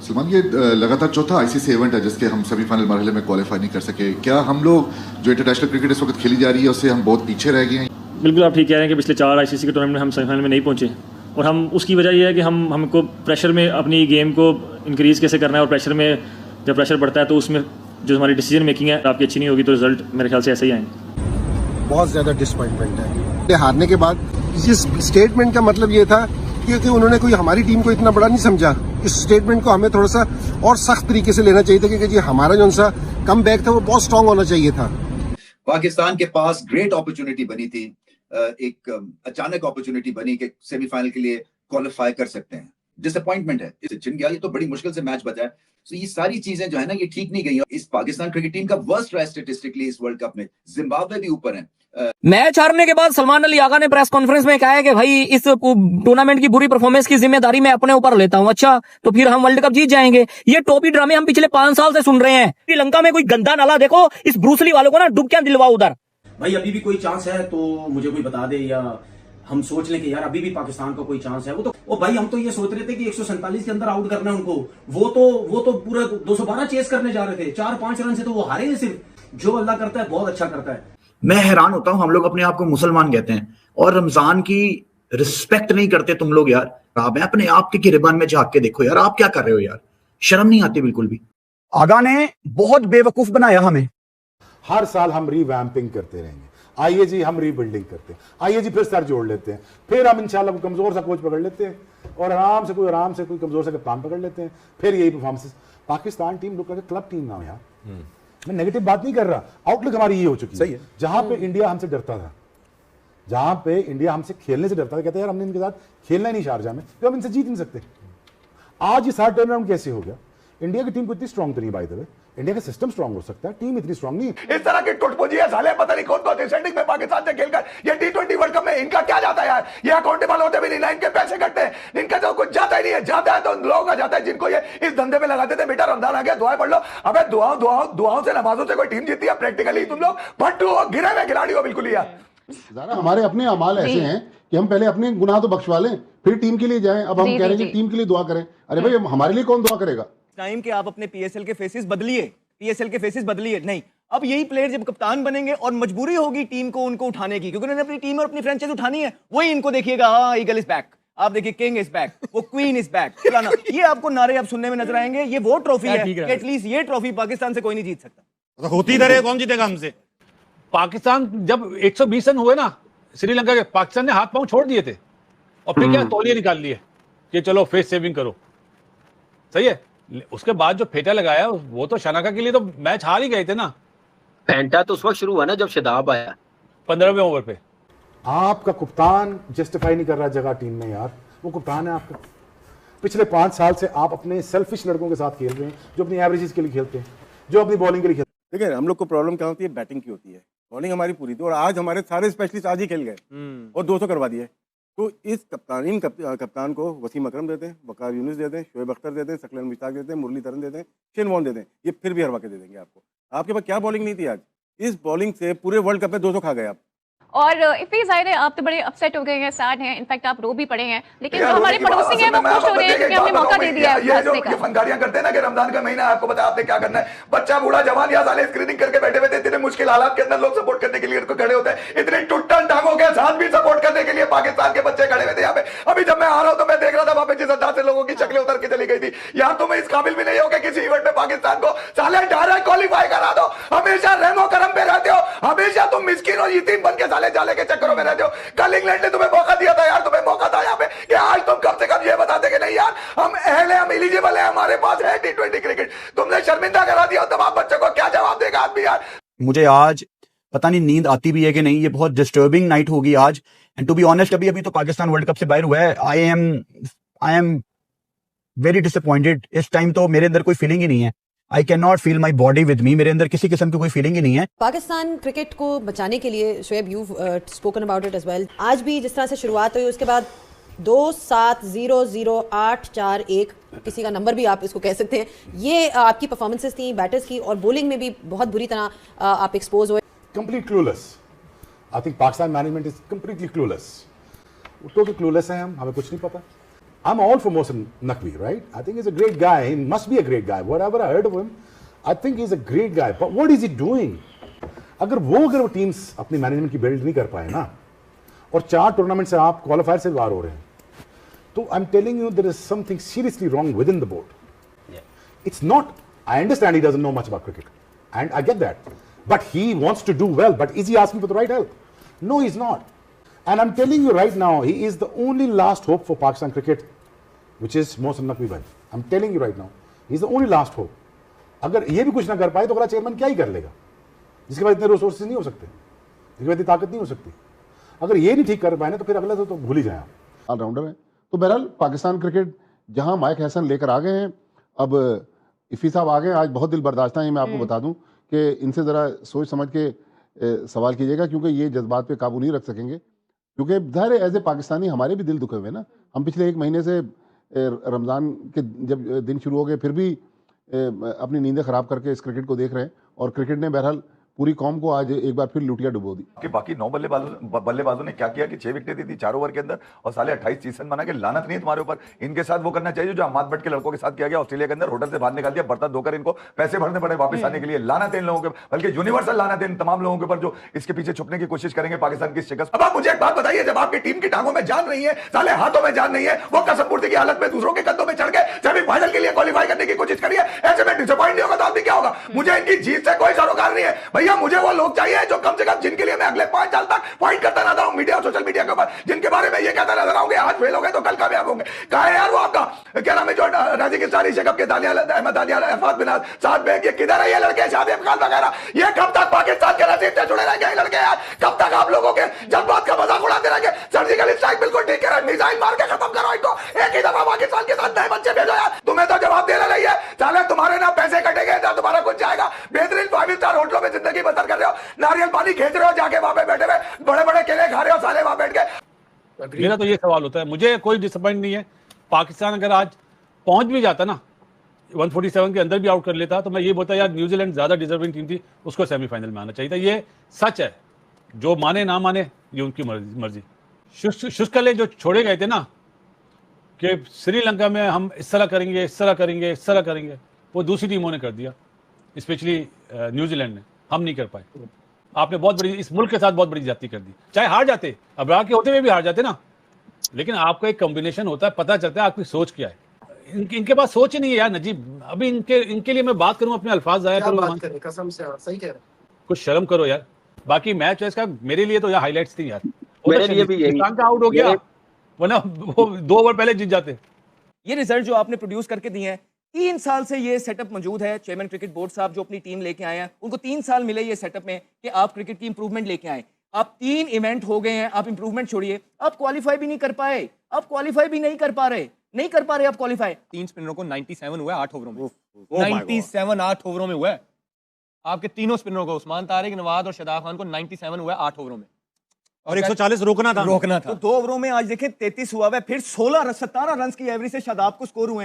सलमान, ये लगातार चौथा आईसीसी इवेंट है जिसके हम सेमीफाइनल मरहले में क्वालिफाई नहीं कर सके। क्या हम लोग जो इंटरनेशनल क्रिकेट इस वक्त खेली जा रही है उससे हम बहुत पीछे रह गए हैं? बिल्कुल आप ठीक कह रहे हैं कि पिछले 4 आईसीसी के टूर्नामेंट में हम सेमीफाइनल में नहीं पहुंचे, और हम उसकी वजह ये है कि हमको प्रेशर में अपनी गेम को इंक्रीज़ कैसे करना है, और प्रेशर में जब प्रेशर बढ़ता है तो उसमें जो हमारी डिसीजन मेकिंग है आपकी अच्छी नहीं होगी, तो रिजल्ट मेरे ख्याल से ऐसे ही आएंगे। बहुत ज़्यादा डिसअपॉइंटमेंट है हारने के बाद। इस स्टेटमेंट का मतलब ये था कि उन्होंने कोई हमारी टीम को इतना बड़ा नहीं समझा। इस स्टेटमेंट को हमें थोड़ा सा और सख्त तरीके से लेना चाहिए था, क्योंकि हमारा जो सा कम बैक था वो बहुत स्ट्रांग होना चाहिए था। पाकिस्तान के पास ग्रेट अपॉर्चुनिटी बनी थी, एक अचानक अपॉर्चुनिटी बनी कि सेमीफाइनल के लिए क्वालिफाई कर सकते हैं। डिसअपॉइंटमेंट है, इसे चिन गया, ये तो बड़ी मुश्किल से मैच बचा है। तो ये सारी चीजें जो है ना ये ठीक नहीं गई। इस पाकिस्तान क्रिकेट टीम का वर्स्ट रहा स्टैटिस्टिकली इस वर्ल्ड कप में। जिम्बाब्वे भी ऊपर है। मैच हारने के बाद सलमान अली आगा ने प्रेस कॉन्फ्रेंस में कहा है कि भाई इस टूर्नामेंट की बुरी परफॉर्मेंस की जिम्मेदारी मैं अपने ऊपर लेता हूं। अच्छा, तो फिर हम वर्ल्ड कप जीत जाएंगे? ये टोपी ड्रामे हम पिछले 5 साल से सुन रहे हैं। श्रीलंका में कोई गंदा नाला देखो, इस ब्रूसली वालों को ना डुबकियां दिलवाओ उधर। भाई अभी भी कोई चांस है तो मुझे कोई बता दे, या हम सोच लें कि यार अभी भी पाकिस्तान का कोई चांस है। वो तो ओ भाई हम तो ये सोच रहे थे कि 147 के अंदर आउट करना है उनको। वो तो पूरा 212 चेस करने जा रहे थे। 4-5 रन से तो वो हारे ही। सिर्फ जो अल्लाह करता है बहुत अच्छा करता है। मैं हैरान होता हूं, हम लोग अपने आप को मुसलमान कहते हैं और रमजान की रिस्पेक्ट नहीं करते तुम लोग। यार आप अपने आप के गिरबान में झांक के देखो यार, आप क्या कर रहे हो यार? शर्म नहीं आती बिल्कुल भी। आगा ने बहुत बेवकूफ बनाया हमें। हर साल हम रीवैम्पिंग करते रहेंगे। आइए जी हम रीबिल्डिंग करते हैं, आइए जी फिर सर जोड़ लेते हैं, फिर हम इंशाल्लाह कमजोर सा कोच पकड़ लेते हैं और आराम से कोई कमजोर सा कप्तान पकड़ लेते हैं, फिर यही performance. Pakistan team look like club team ना हो यार। मैं नेगेटिव बात नहीं कर रहा, आउटलुक हमारी ये हो चुकी है। जहां पे इंडिया हमसे डरता था, जहां पे इंडिया हमसे खेलने से डरता था, कहते यार हमने इनके साथ खेलना ही नहीं शारजा में, तो हम इनसे जीत नहीं सकते। आज ये सारा टर्न अराउंड कैसे हो गया? इंडिया की टीम को इतनी स्ट्रांग तो नहीं, बाय द वे इंडिया का सिस्टम स्ट्रांग हो सकता है, टीम इतनी स्ट्रांग नहीं। इस तरह की टुटपुंजी है साले, पता नहीं कौन कौन सी सेटिंग में पाकिस्तान से खेलकर ये T20 वर्ल्ड कप में इनका क्या जाता है यार? ये अकाउंटेबल होते भी नहीं ना, इनके पैसे कटते हैं, इनका तो कुछ जाता ही नहीं है। जाता है तो लोगों का जाता है जिनको ये इस धंधे में लगाते थे। बेटा रमजान आ गया, दुआएं पढ़ लो। अबे दुआओं से नमाजों से कोई टीम जीती है? प्रैक्टिकली तुम लोग भट्टू हो, गिरे हुए खिलाड़ी हो बिल्कुल यार। हमारे अपने अमाल ऐसे हैं कि हम पहले अपने गुनाह तो बख्शवा लें, फिर टीम के लिए जाएं। अब हम कह रहे हैं कि टीम के लिए दुआ करें। अरे भाई हमारे लिए कौन दुआ करेगा? टाइम के आप अपने पीएसएल के फेसेस बदलिए नहीं। अब यही प्लेयर जब कप्तान बनेंगे और मजबूरी होगी टीम को उनको उठाने की, क्योंकि उन्होंने अपनी टीम और अपनी फ्रेंचाइज उठानी है, वही इनको देखिएगा। हाँ, ईगल इज बैक, आप देखिए किंग इज बैक, वो क्वीन इज बैक, फलाना, ये आपको नारे आप सुनने में नजर आएंगे। ये वो ट्रॉफी है कि एटलीस्ट ये ट्रॉफी पाकिस्तान से कोई नहीं जीत सकता। होती इधर है, कौन जीतेगा हमसे? पाकिस्तान जब 120 रन हुए ना श्रीलंका के, पाकिस्तान ने हाथ पांव छोड़ दिए थे और फिर क्या तौलिए निकाल लिए कि चलो फेस सेविंग करो। सही है। उसके बाद जो फेटा लगाया वो तो शनाका के लिए तो मैच हार ही गए थे ना। फेंटा तो उस वक्त शुरू हुआ ना जब शदाब आया 15वें ओवर पे। आपका कप्तान जस्टिफाई नहीं कर रहा जगह टीम में यार, वो कप्तान है आपका। पिछले 5 साल से आप अपने सेल्फिश लड़कों के साथ खेल रहे हैं जो अपनी एवरेजेस के लिए खेलते हैं, जो अपनी बॉलिंग के लिए खेलते हैं। देखिए हम लोग को प्रॉब्लम क्या होती है, बैटिंग की होती है। बॉलिंग हमारी पूरी थी और आज हमारे सारे स्पेशलिस्ट आज ही खेल गए और 200 करवा दिए। तो इस कप्तान को वसीम अकरम देते हैं, वकार यूनुस देते हैं, शोएब अख्तर देते हैं, सकलन मुश्ताक देते हैं, मुरलीधरन देते हैं, शेन वॉर्न देते हैं, ये फिर भी हरवा के दे देंगे आपको। आपके पास क्या बॉलिंग नहीं थी आज? इस बॉलिंग से पूरे वर्ल्ड कप में 200 खा गए आप। और इफ़ी जाहिर है आप तो बड़े अपसेट हो गए हैं, सैड हैं, इनफैक्ट आप रो भी पड़े हैं, लेकिन जो हमारे पड़ोसी हैं वो खुश हो रहे हैं क्योंकि हमने मौका दे दिया है हंसने का। ये फनकारियां करते हैं ना कि रमजान का महीना आपको पता आपने क्या करना है। बच्चा बूढ़ा जवान या साले स्क्रीनिंग करके बैठे हुए थे, इतने मुश्किल हालात के अंदर लोग सपोर्ट करने के लिए खड़े होते हैं। इतने टुट्टन टांगों के साथ भी सपोर्ट करने के लिए पाकिस्तान के बच्चे खड़े हुए थे यहाँ पे। अभी जब मैं आ रहा हूँ तो मैं देख रहा था वहां पे जिस अंदाज से लोगों की शक्लें उतर के चली गई थी। यार तुम इस काबिल भी नहीं हो कि किसी इवेंट में पाकिस्तान को साले डायरेक्ट क्वालिफाई करा दो। हमेशा रहमो करम पे रहते हो, हमेशा तुम मिस्किन और यतीम बन के साले जाले के चक्करों में रहते हो। कल इंग्लैंड ने तुम्हें मौका दिया था यार, तुम्हें मौका था यहाँ पे कि आज तुम कम से कम ये बताते कि नहीं यार हम अहले, हम एलिजिबल है, हमारे पास है T20 क्रिकेट। तुमने शर्मिंदा करा दिया, तमाम बच्चों को क्या जवाब देगा आदमी यार? मुझे आज पता नहीं नींद आती भी है कि नहीं, ये बहुत डिस्टर्बिंग नाइट होगी आज। एंड टू बी ऑनेस्ट अभी तो पाकिस्तान वर्ल्ड कप से बाहर हुआ है। I am very disappointed. इस टाइम तो मेरे अंदर कोई फीलिंग ही नहीं है। I can not feel my body with me. मेरे अंदर किसी किस्म की कोई फीलिंग ही नहीं है। पाकिस्तान क्रिकेट को बचाने के लिए Shoaib you spoken about it as well. आज भी जिस तरह से शुरुआत हुई उसके बाद 2-7-0-0-8-4-1 किसी का नंबर भी आप इसको कह सकते हैं, ये आपकी परफॉर्मेंसेस थी बैटर्स की, और बॉलिंग में भी बहुत बुरी तरह आप एक्सपोज हुए। Complete clueless. I think Pakistan management is completely clueless. तो क्लूलेस है हम, हमें कुछ नहीं पता। I'm all for Mohsin Naqvi, right? I think he's a great guy. He must be a great guy. Whatever I heard of him, I think he's a great guy. But what is he doing? अगर वो teams अपनी management की build नहीं कर पाए ना, और 4 tournament से आप क्वालिफायर से बाहर हो रहे हैं, तो I am telling you there is something seriously wrong with in the board. It's not, I understand he doesn't know much about cricket and I get that, but he wants to do well, but is he asking for the right help? No, he's not. And I'm telling you right now, he is the only last hope for Pakistan cricket, which is Mohsin Naqvi bhai. I'm telling you right now, he's the only last hope. अगर ये भी कुछ ना कर पाए तो अगला chairman क्या ही कर लेगा, जिसके पास इतने रिसोर्सेज नहीं हो सकते, जिसके पास इतनी ताकत नहीं हो सकती. अगर ये नहीं ठीक कर पाए ना तो फिर अगला तो भूल ही जाए आप. ऑलराउंडर है. तो बहरहाल पाकिस्तान क्रिकेट जहां माइक हैसन लेकर आ गए हैं, अब इफ़ी साहब आ गए. आज बहुत दिल बर्दाश्त है, मैं आपको बता दूं कि इनसे ज़रा सोच समझ के सवाल कीजिएगा, क्योंकि ये जज्बात पे काबू नहीं रख सकेंगे. क्योंकि ज़ाहिर एज ए पाकिस्तानी हमारे भी दिल दुखे हुए ना. हम पिछले 1 महीने से रमज़ान के जब दिन शुरू हो गए फिर भी अपनी नींदें ख़राब करके इस क्रिकेट को देख रहे हैं, और क्रिकेट ने बहरहाल पूरी कौम को आज एक बार फिर लुटिया डुबो दी. कि बाकी 9 बल्लेबाजों ने क्या किया कि 6 विकेटें दी थी 4 ओवर के अंदर, और साले 28 सीजन बना के लानत नहीं है तुम्हारे ऊपर. इनके साथ वो करना चाहिए जो अहमद भट्ट के लड़कों के साथ किया गया ऑस्ट्रेलिया के अंदर. होटल से बाहर निकाल दिया, बर्तन धोकर इनको पैसे भरने पड़े वापस आने के लिए. लानत है इन लोगों के, बल्कि यूनिवर्सल लानत है इन तमाम लोगों के ऊपर जो इसके पीछे छुपने की कोशिश करेंगे पाकिस्तान की शिकस्त. अब आप मुझे एक बात बताइए, जब आपकी टीम की टांगों में जान नहीं है, साले हाथों में जान नहीं है, वो कसमपूर्ति की हालत में दूसरों के कंधों में चढ़ के सेमीफाइनल के लिए क्वालिफाई करने की कोशिश करिए, ऐसे में डिसअपॉइंट नहीं होगा तो आदमी क्या होगा? मुझे इनकी जीत से कोई सरोकार नहीं है भैया. मुझे वो लोग चाहिए जो कम से कम जिनके लिए मैं अगले 5 साल तक फाइट करता नजर आऊं मीडिया और सोशल मीडिया के ऊपर, जिनके बारे में ये कहता नजर आऊंगे आज फेल हो गए तो कल कामयाब होंगे. कहा है यार वो आपका क्या नाम है जो राजी की सारी शेखब के दानियाल अहमद दानियाल अहमद बिन साद बेग, ये किधर है ये लड़के शाबिब खान वगैरह? ये कब तक पाकिस्तान के रसीद से जुड़े रहेंगे ये लड़के यार? कब तक आप लोगों के जज्बात का मजाक उड़ाते रहेंगे? सर्जिकल स्ट्राइक बिल्कुल ठीक है, मिसाइल मार के खत्म करो इनको. एक ही दफा पाकिस्तान के साथ नए बच्चे भेजो यार. तुम्हें तो जवाब देना नहीं है साले. तुम्हारे ना पैसे कटेंगे ना तुम्हारा कुछ जाएगा. बेहतरीन 5 स्टार होटलों में जिंदगी बसर कर रहे हो, नारियल पानी खींच रहे हो, जाके वहां पे बैठे हुए बड़े बड़े केले खा रहे हो साले वहां बैठ के. मेरा तो ये सवाल होता है, मुझे कोई डिसअपॉइंट नहीं है. पाकिस्तान अगर आज पहुंच भी जाता ना 147 के अंदर भी आउट कर लेता, तो मैं ये बोलता यार न्यूजीलैंड ज्यादा डिजर्विंग टीम थी, उसको सेमीफाइनल में आना चाहिए था. ये सच है, जो माने ना माने ये उनकी मर्जी. शुष्कले जो छोड़े गए थे ना कि श्रीलंका में हम इस तरह करेंगे इस तरह करेंगे इस तरह करेंगे, वो दूसरी टीमों ने कर दिया, स्पेशली न्यूजीलैंड ने. हम नहीं कर पाए. आपने बहुत बड़ी इस मुल्क के साथ बहुत बड़ी ज्यादती कर दी. चाहे हार जाते, अबरार के होते हुए भी हार जाते ना, लेकिन आपका एक कॉम्बिनेशन होता है, पता चलता है आपकी सोच क्या है. इनके पास सोच ही नहीं है यार नजीब. अभी इनके लिए मैं बात करूं, अपने अल्फाज जाया करूं, कसम से सही कह रहे. कुछ शर्म करो यार. बाकी मैच है इसका मेरे लिए तो यार हाईलाइट्स थी यार. मेरे लिए भी यही का आउट हो गया, वरना वो 2 ओवर पहले जीत जाते. ये रिजल्ट जो आपने प्रोड्यूस करके दिए हैं, 3 साल से ये सेटअप मौजूद है. चेयरमैन क्रिकेट बोर्ड साहब जो अपनी टीम लेके आए हैं, उनको 3 साल मिले ये सेटअप में कि आप क्रिकेट की इंप्रूवमेंट लेके आए. आप 3 इवेंट हो गए हैं, आप इंप्रूवमेंट छोड़िए, आप क्वालिफाई भी नहीं कर पाए. आप क्वालिफाई भी नहीं कर पा रहे आप क्वालिफाई. 3 स्पिनरों को 97 हुआ 8 ओवरों में. 97 8 ओवरों में हुआ है. आपके तीनों स्पिनरों को, उस्मान तारिक, नवाज और शादाब खान को 97 हुआ 8 ओवरों में, और 140 रोकना था. तो 2 ओवरों में आज देखें 33 हुआ है. फिर 17 रन की एवरेज से शादाब को स्कोर हुए हैं.